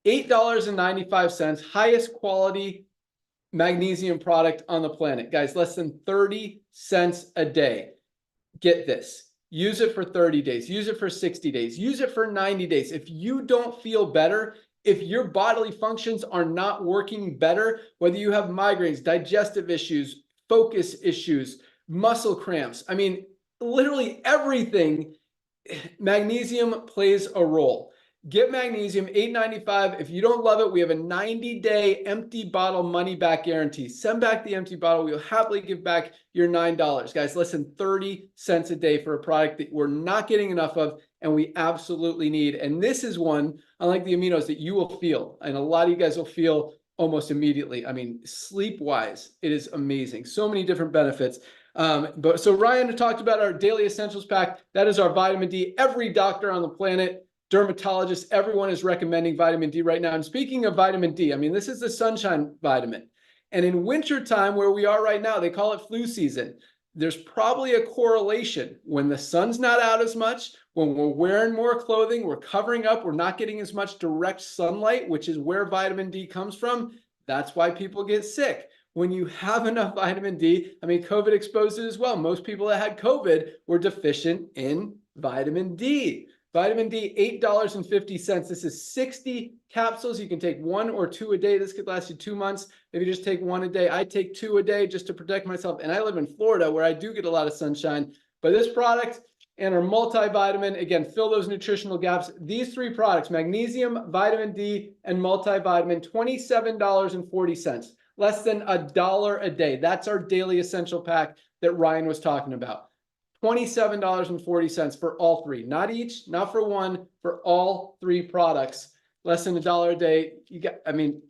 $8.95, highest quality magnesium product on the planet. Guys, less than 30 cents a day. Get this. Use it for 30 days. Use it for 60 days. Use it for 90 days. If you don't feel better, if your bodily functions are not working better, whether you have migraines, digestive issues, focus issues, muscle cramps, I mean, literally everything, magnesium plays a role. Get magnesium, $8.95. If you don't love it, we have a 90-day empty bottle money back guarantee. Send back the empty bottle. We'll happily give back your $9. Guys, less than 30 cents a day for a product that we're not getting enough of and we absolutely need. And this is one, unlike the aminos, that you will feel. And a lot of you guys will feel almost immediately. I mean, sleep-wise, it is amazing. So many different benefits. So Ryan talked about our Daily Essentials Pack. That is our vitamin D. Every doctor on the planet, dermatologists, everyone is recommending vitamin D right now. And speaking of vitamin D, I mean, this is the sunshine vitamin. And in wintertime, where we are right now, they call it flu season. There's probably a correlation. When the sun's not out as much, when we're wearing more clothing, we're covering up, we're not getting as much direct sunlight, which is where vitamin D comes from. That's why people get sick. When you have enough vitamin D, I mean, COVID exposed it as well. Most people that had COVID were deficient in vitamin D. Vitamin D, $8.50. This is 60 capsules. You can take 1 or 2 a day. This could last you 2 months. Maybe just take 1 a day. I take 2 a day just to protect myself. And I live in Florida where I do get a lot of sunshine. But this product and our multivitamin, again, fill those nutritional gaps. These 3 products, magnesium, vitamin D, and multivitamin, $27.40. Less than $1 a day. That's our daily essential pack that Ryan was talking about. $27.40 for all 3, not each, not for one, for all 3 products, less than $1 a day. You got, I mean,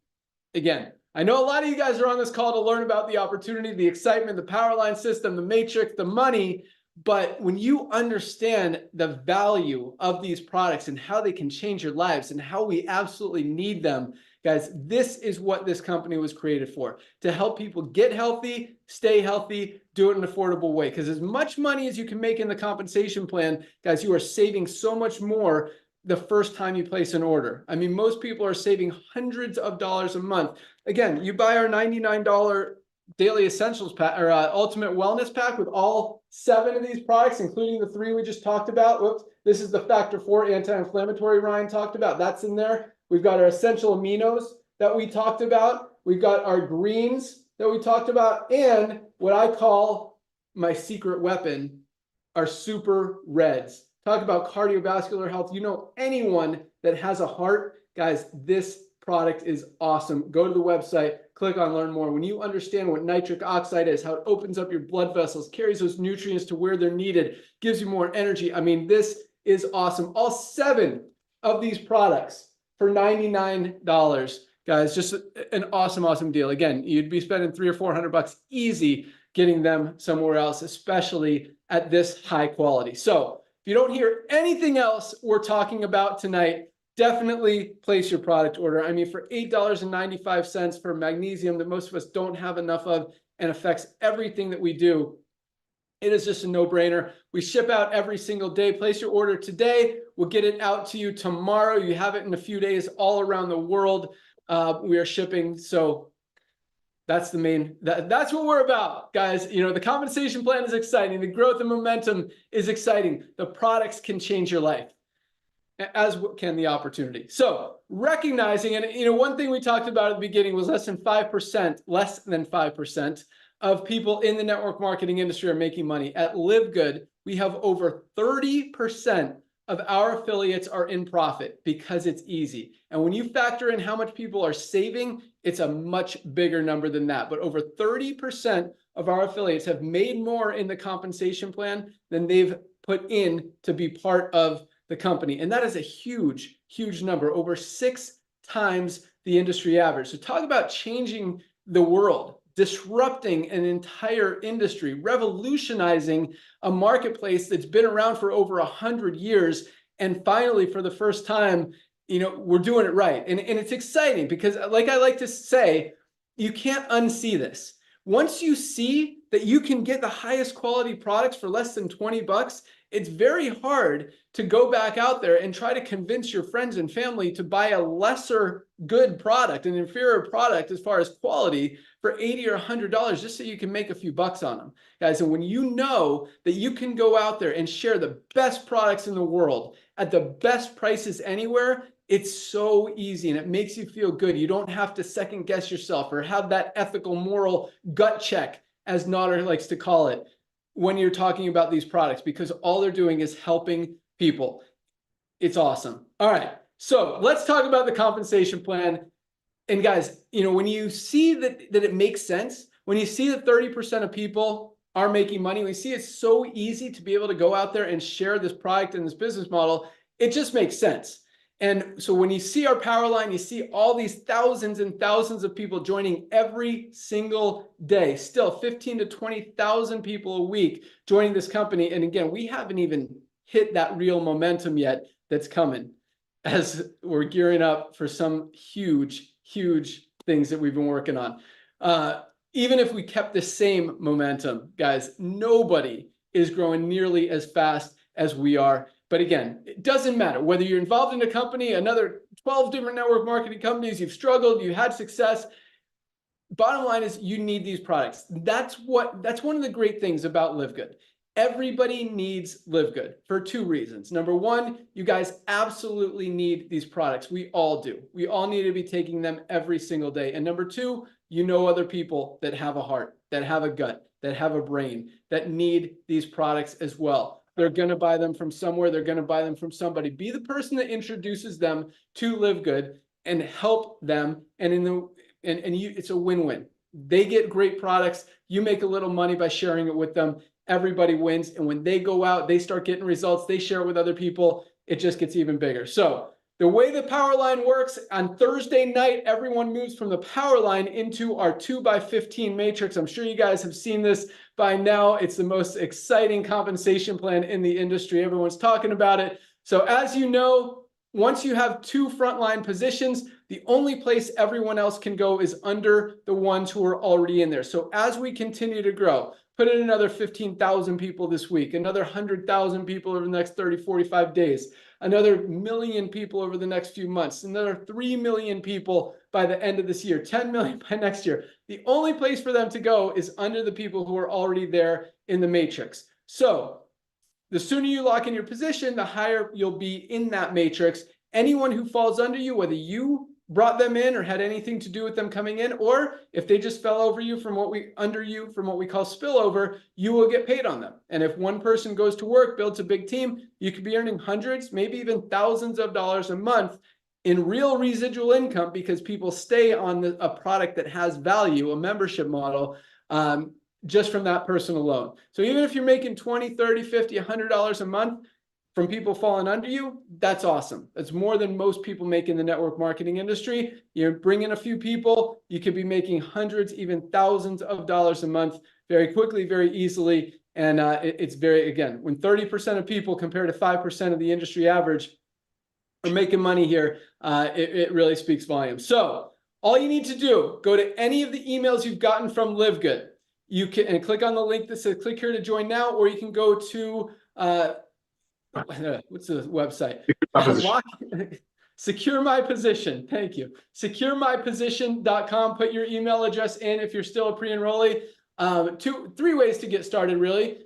again, I know a lot of you guys are on this call to learn about the opportunity, the excitement, the power line system, the matrix, the money, but when you understand the value of these products and how they can change your lives and how we absolutely need them, guys, this is what this company was created for, to help people get healthy, stay healthy, do it in an affordable way. Because as much money as you can make in the compensation plan, guys, you are saving so much more the first time you place an order. I mean, most people are saving hundreds of dollars a month. Again, you buy our $99 Daily Essentials Pack or Ultimate Wellness Pack with all 7 of these products, including the 3 we just talked about. Whoops, this is the Factor 4 anti-inflammatory Ryan talked about. That's in there. We've got our essential aminos that we talked about. We've got our greens that we talked about. And what I call my secret weapon, our super reds. Talk about cardiovascular health. You know, anyone that has a heart, guys, this product is awesome. Go to the website, click on learn more. When you understand what nitric oxide is, how it opens up your blood vessels, carries those nutrients to where they're needed, gives you more energy. I mean, this is awesome. All 7 of these products for $99, guys, just an awesome deal. Again, you'd be spending $300 or $400 easy getting them somewhere else, especially at this high quality. So if you don't hear anything else we're talking about tonight, definitely place your product order. I mean, for $8.95 for magnesium that most of us don't have enough of and affects everything that we do, it is just a no-brainer. We ship out every single day. Place your order today. We'll get it out to you tomorrow. You have it in a few days all around the world. We are shipping. So that's the main, that's what we're about, guys. You know, the compensation plan is exciting. The growth and momentum is exciting. The products can change your life, as can the opportunity. So recognizing, and you know, one thing we talked about at the beginning was less than 5% of people in the network marketing industry are making money. At LiveGood, we have over 30% of our affiliates are in profit because it's easy. And when you factor in how much people are saving, it's a much bigger number than that. But over 30% of our affiliates have made more in the compensation plan than they've put in to be part of the company. And that is a huge, huge number, over 6 times the industry average. So talk about changing the world, disrupting an entire industry, revolutionizing a marketplace that's been around for over 100 years. And finally, for the first time, we're doing it right. And it's exciting because, like I like to say, you can't unsee this. Once you see that you can get the highest quality products for less than 20 bucks, it's very hard to go back out there and try to convince your friends and family to buy a lesser good product, an inferior product as far as quality, for $80 or $100 just so you can make a few bucks on them, guys. And when you know that you can go out there and share the best products in the world at the best prices anywhere, it's so easy and it makes you feel good. You don't have to second guess yourself or have that ethical, moral gut check, as Nodder likes to call it, when you're talking about these products, because all they're doing is helping people. It's awesome. All right, so let's talk about the compensation plan. And guys, when you see that it makes sense, when you see that 30% of people are making money, we see it's so easy to be able to go out there and share this product and this business model, it just makes sense. And so when you see our power line, you see all these thousands and thousands of people joining every single day, still 15 to 20,000 people a week joining this company. And again, we haven't even hit that real momentum yet that's coming as we're gearing up for some huge, huge things that we've been working on. Even if we kept the same momentum, guys, nobody is growing nearly as fast as we are. But again, it doesn't matter whether you're involved in a company, another 12 different network marketing companies, you've struggled, you had success. Bottom line is you need these products. That's one of the great things about LiveGood. Everybody needs LiveGood for 2 reasons. Number one, you guys absolutely need these products. We all do. We all need to be taking them every single day. And number 2, other people that have a heart, that have a gut, that have a brain, that need these products as well. They're going to buy them from somewhere. They're going to buy them from somebody. Be the person that introduces them to LiveGood and help them. And it's a win-win. They get great products. You make a little money by sharing it with them. Everybody wins. And when they go out, they start getting results. They share it with other people. It just gets even bigger. So the way the power line works, on Thursday night, everyone moves from the power line into our 2x15 matrix. I'm sure you guys have seen this by now. It's the most exciting compensation plan in the industry. Everyone's talking about it. So as you know, once you have 2 frontline positions, the only place everyone else can go is under the ones who are already in there. So as we continue to grow, put in another 15,000 people this week, another 100,000 people over the next 30, 45 days, another million people over the next few months, another 3 million people by the end of this year, 10 million by next year. The only place for them to go is under the people who are already there in the matrix. So the sooner you lock in your position, the higher you'll be in that matrix. Anyone who falls under you, whether you brought them in or had anything to do with them coming in, or if they just fell over you from what we call spillover, you will get paid on them. And if one person goes to work, builds a big team, you could be earning hundreds, maybe even thousands of dollars a month in real residual income, because people stay on a product that has value, a membership model, just from that person alone. So even if you're making $20, $30, $50, $100 a month from people falling under you, that's awesome. That's more than most people make in the network marketing industry. You bring in a few people, you could be making hundreds, even thousands of dollars a month very quickly, very easily. And it's very, again, when 30% of people compared to 5% of the industry average are making money here, it really speaks volumes. So all you need to do, go to any of the emails you've gotten from LiveGood. You can and click on the link that says click here to join now, or you can go to what's the website? Secure My Position. Thank you. SecureMyPosition.com. Put your email address in if you're still a pre-enrollee. 3 ways to get started, really.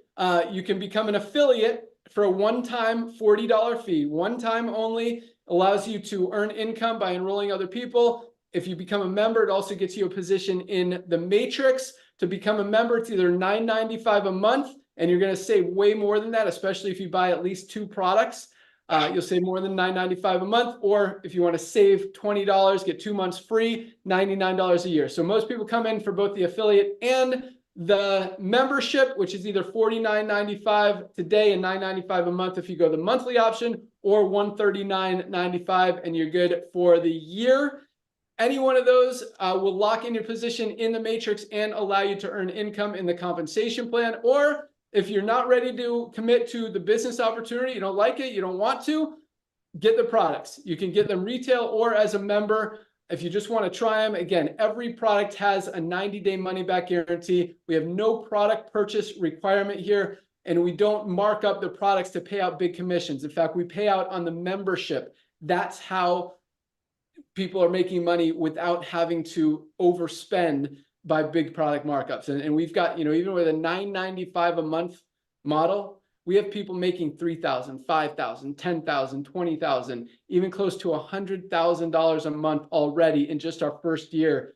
You can become an affiliate for a one-time $40 fee. One time only, allows you to earn income by enrolling other people. If you become a member, it also gets you a position in the matrix. To become a member, it's either $9.95 a month, and you're going to save way more than that, especially if you buy at least 2 products. You'll save more than $9.95 a month, or if you want to save $20, get 2 months free, $99 a year. So most people come in for both the affiliate and the membership, which is either $49.95 today and $9.95 a month if you go the monthly option, or $139.95 and you're good for the year. Any one of those will lock in your position in the matrix and allow you to earn income in the compensation plan. Or if you're not ready to commit to the business opportunity, you don't like it, you don't want to, get the products. You can get them retail or as a member. If you just want to try them, again, every product has a 90-day money-back guarantee. We have no product purchase requirement here, and we don't mark up the products to pay out big commissions. In fact, we pay out on the membership. That's how people are making money without having to overspend by big product markups. And we've got, even with a $9.95 a month model, we have people making $3,000, $5,000, $10,000, $20,000, even close to $100,000 a month already in just our first year.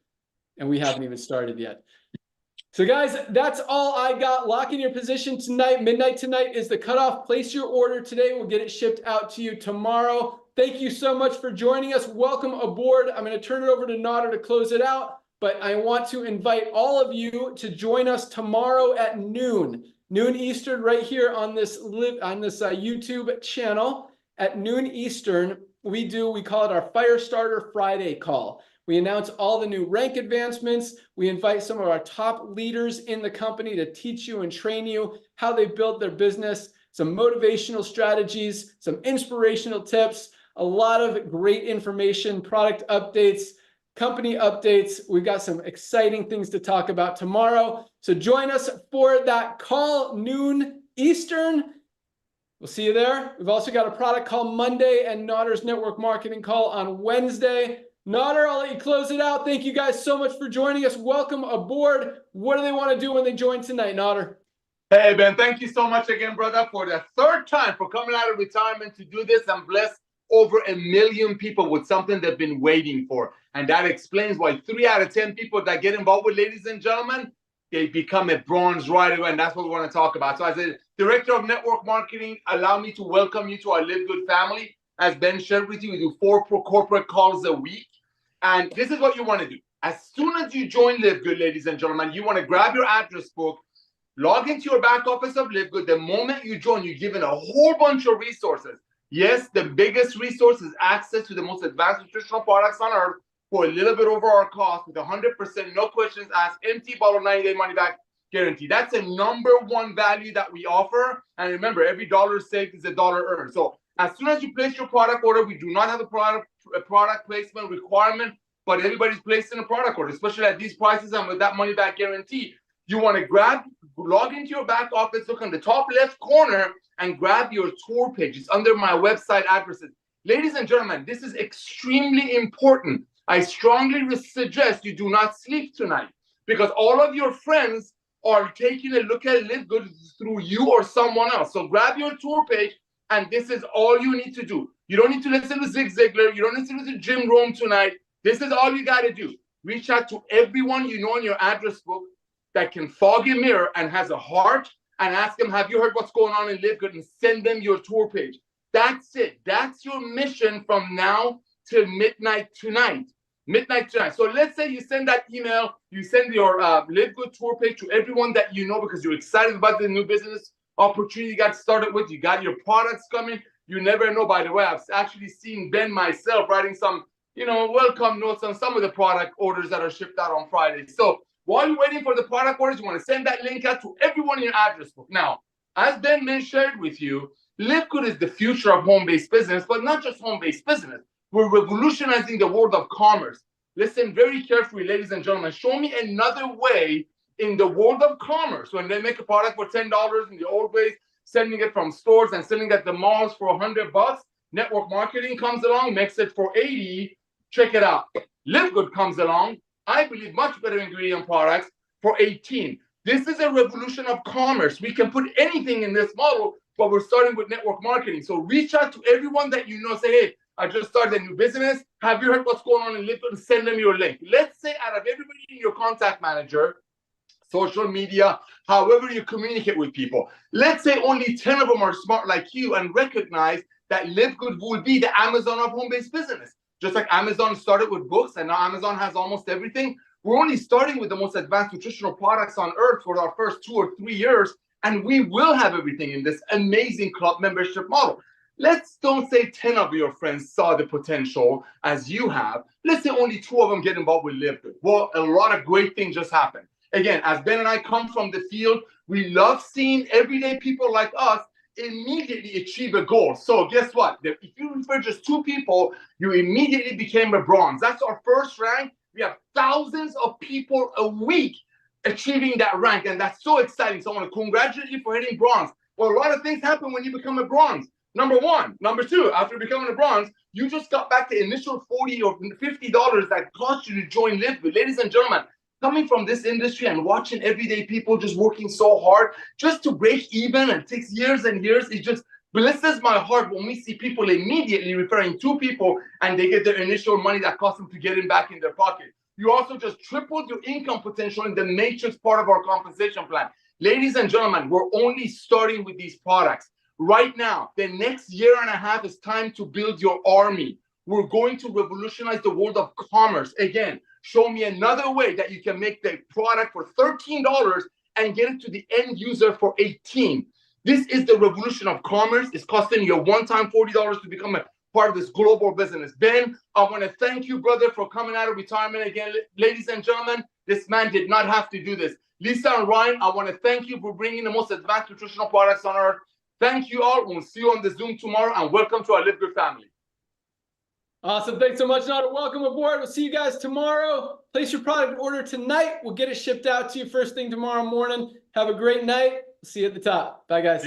And we haven't even started yet. So guys, that's all I got. Lock in your position tonight. Midnight tonight is the cutoff. Place your order today. We'll get it shipped out to you tomorrow. Thank you so much for joining us. Welcome aboard. I'm going to turn it over to Nader to close it out, but I want to invite all of you to join us tomorrow at noon Eastern, right here on this YouTube channel at noon Eastern. We call it our Firestarter Friday call. We announce all the new rank advancements. We invite some of our top leaders in the company to teach you and train you how they built their business, some motivational strategies, some inspirational tips, a lot of great information, product updates, company updates. We've got some exciting things to talk about tomorrow. So join us for that call, noon Eastern. We'll see you there. We've also got a product call Monday and Nader's network marketing call on Wednesday. Nader, I'll let you close it out. Thank you guys so much for joining us. Welcome aboard. What do they want to do when they join tonight, Nader? Hey, Ben, thank you so much again, brother, for the third time for coming out of retirement to do this and bless over 1 million people with something they've been waiting for. And that explains why 3 out of 10 people that get involved with, ladies and gentlemen, they become a bronze right away. And that's what we want to talk about. So as a director of network marketing, allow me to welcome you to our LiveGood family. As Ben shared with you, we do 4 corporate calls a week. And this is what you want to do. As soon as you join LiveGood, ladies and gentlemen, you want to grab your address book, log into your back office of LiveGood. The moment you join, you're given a whole bunch of resources. Yes, the biggest resource is access to the most advanced nutritional products on earth for a little bit over our cost with 100%, no questions asked, empty bottle, 90-day money-back guarantee. That's a #1 value that we offer. And remember, every dollar saved is a dollar earned. So as soon as you place your product order, we do not have a product placement requirement, but everybody's placing a product order, especially at these prices and with that money-back guarantee. You want to log into your back office, look on the top left corner, and grab your tour page. It's under my website addresses. Ladies and gentlemen, this is extremely important. I strongly suggest you do not sleep tonight because all of your friends are taking a look at LiveGood through you or someone else. So grab your tour page, and this is all you need to do. You don't need to listen to Zig Ziglar. You don't need to listen to Jim Rome tonight. This is all you got to do. Reach out to everyone you know in your address book that can fog a mirror and has a heart, and ask them, have you heard what's going on in LiveGood? And send them your tour page. That's it. That's your mission from now till midnight tonight. So let's say you send that email, you send your LiveGood tour page to everyone that you know because you're excited about the new business opportunity you got started with. You got your products coming. You never know, by the way, I've actually seen Ben myself writing some, welcome notes on some of the product orders that are shipped out on Friday. So while you're waiting for the product orders, you want to send that link out to everyone in your address book. Now, as Ben shared with you, LiveGood is the future of home-based business, but not just home-based business. We're revolutionizing the world of commerce. Listen very carefully, ladies and gentlemen. Show me another way in the world of commerce when they make a product for $10 in the old ways, sending it from stores and selling it at the malls for $100. Network marketing comes along, makes it for $80. Check it out. LiveGood comes along. I believe much better ingredient products for $18. This is a revolution of commerce. We can put anything in this model, but we're starting with network marketing. So reach out to everyone that you know. Say, hey, I just started a new business. Have you heard what's going on in LiveGood? Send them your link. Let's say out of everybody in your contact manager, social media, however you communicate with people, let's say only 10 of them are smart like you and recognize that LiveGood will be the Amazon of home-based business. Just like Amazon started with books and now Amazon has almost everything, we're only starting with the most advanced nutritional products on earth for our first 2 or 3 years, and we will have everything in this amazing club membership model. Let's don't say 10 of your friends saw the potential as you have. Let's say only 2 of them get involved with LiveGood. Well, a lot of great things just happened. Again, as Ben and I come from the field, we love seeing everyday people like us immediately achieve a goal. So guess what? If you refer just 2 people, you immediately became a bronze. That's our first rank. We have thousands of people a week achieving that rank, and that's so exciting. So I want to congratulate you for hitting bronze. Well, a lot of things happen when you become a bronze. Number 1. Number 2, after becoming a bronze, you just got back the initial $40 or $50 that cost you to join LiveGood. Ladies and gentlemen, coming from this industry and watching everyday people just working so hard just to break even, and it takes years and years, it just blesses my heart when we see people immediately referring 2 people and they get their initial money that cost them to get it back in their pocket. You also just tripled your income potential in the matrix part of our compensation plan. Ladies and gentlemen, we're only starting with these products. Right now, the next year and a half is time to build your army. We're going to revolutionize the world of commerce. Again, show me another way that you can make the product for $13 and get it to the end user for $18. This is the revolution of commerce. It's costing you a one-time $40 to become a part of this global business. Ben, I want to thank you, brother, for coming out of retirement again. Ladies and gentlemen, this man did not have to do this. Lisa and Ryan, I want to thank you for bringing the most advanced nutritional products on earth. Thank you all. We'll see you on the Zoom tomorrow, and welcome to our LiveGood family. Awesome. Thanks so much, Nader. Welcome aboard. We'll see you guys tomorrow. Place your product order tonight. We'll get it shipped out to you first thing tomorrow morning. Have a great night. See you at the top. Bye, guys.